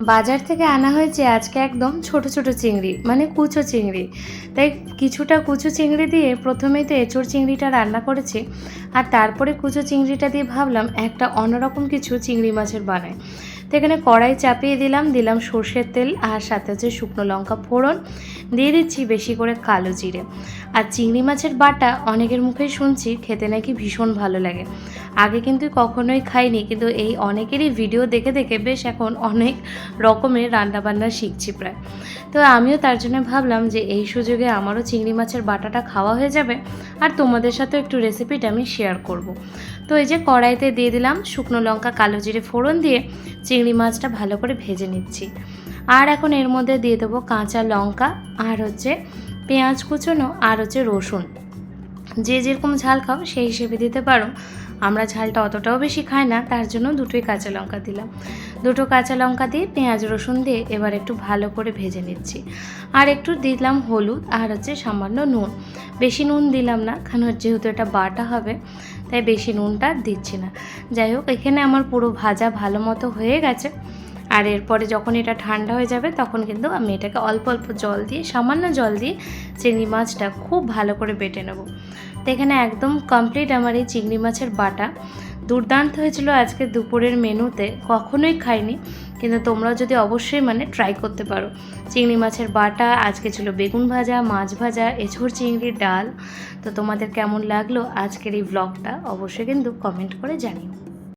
বাজার থেকে আনা হয়েছে আজকে একদম ছোট ছোট চিংড়ি, মানে কুচো চিংড়ি। তাই কিছুটা কুচো চিংড়ি দিয়ে প্রথমেই তো এঁচোড় চিংড়িটা রান্না করেছি, আর তারপরে কুচো চিংড়িটা দিয়ে ভাবলাম একটা অন্যরকম কিছু চিংড়ি মাছের বানাই। তো এখানে কড়াই চাপিয়ে দিলাম সর্ষের তেল, আর সাথে হচ্ছে শুকনো লঙ্কা ফোড়ন, দিয়ে দিচ্ছি বেশি করে কালো জিরে। আর চিংড়ি মাছের বাটা অনেকের মুখেই শুনছি খেতে নাকি ভীষণ ভালো লাগে। আগে কিন্তু কখনোই খাইনি, কিন্তু এই অনেকেরই ভিডিও দেখে দেখে বেশ এখন অনেক রকমের রান্নাবান্না শিখছি প্রায়। তো আমিও তার জন্য ভাবলাম যে এই সুযোগে আমারও চিংড়ি মাছের বাটাটা খাওয়া হয়ে যাবে, আর তোমাদের সাথেও একটু রেসিপিটা আমি শেয়ার করব। তো এই যে কড়াইতে দিয়ে দিলাম শুকনো লঙ্কা কালো জিরে ফোড়ন দিয়ে চিংড়ি মাছটা ভালো করে ভেজে নিচ্ছি। আর এখন এর মধ্যে দিয়ে দেবো কাঁচা লঙ্কা, আর হচ্ছে পেঁয়াজ কুচোনো, আর হচ্ছে রসুন। যে যেরকম ঝাল খাও সেই হিসেবে দিতে পারো। আমরা ঝালটা অতটাও বেশি খাই না, তার জন্য দুটোই কাঁচা লঙ্কা দিলাম। দুটো কাঁচা লঙ্কা দিয়ে পেঁয়াজ রসুন দিয়ে এবার একটু ভালো করে ভেজে নিচ্ছি। আর একটু দিলাম হলুদ, আর হচ্ছে সামান্য নুন। বেশি নুন দিলাম না, কারণ যেহেতু এটা বাটা হবে তাই বেশি নুনটা দিচ্ছি না। যাই হোক, এখানে আমার পুরো ভাজা ভালো মতো হয়ে গেছে। আর এরপরে যখন এটা ঠান্ডা হয়ে যাবে তখন কিন্তু আমি এটাকে অল্প অল্প জল দিয়ে, সামান্য জল দিয়ে চিংড়ি মাছটা খুব ভালো করে বেটে নেব। তো এখানে একদম কমপ্লিট আমার এই চিংড়ি মাছের বাটা। দুর্দান্ত হয়েছিল আজকে দুপুরের মেনুতে, কখনোই খাইনি, কিন্তু তোমরাও যদি অবশ্যই ট্রাই করতে পারো। চিংড়ি মাছের বাটা, আজকে ছিল বেগুন ভাজা, মাছ ভাজা, এঁচোড় চিংড়ির ডাল। তো তোমাদের কেমন লাগলো আজকের এই ব্লগটা অবশ্যই কিন্তু কমেন্ট করে জানিও।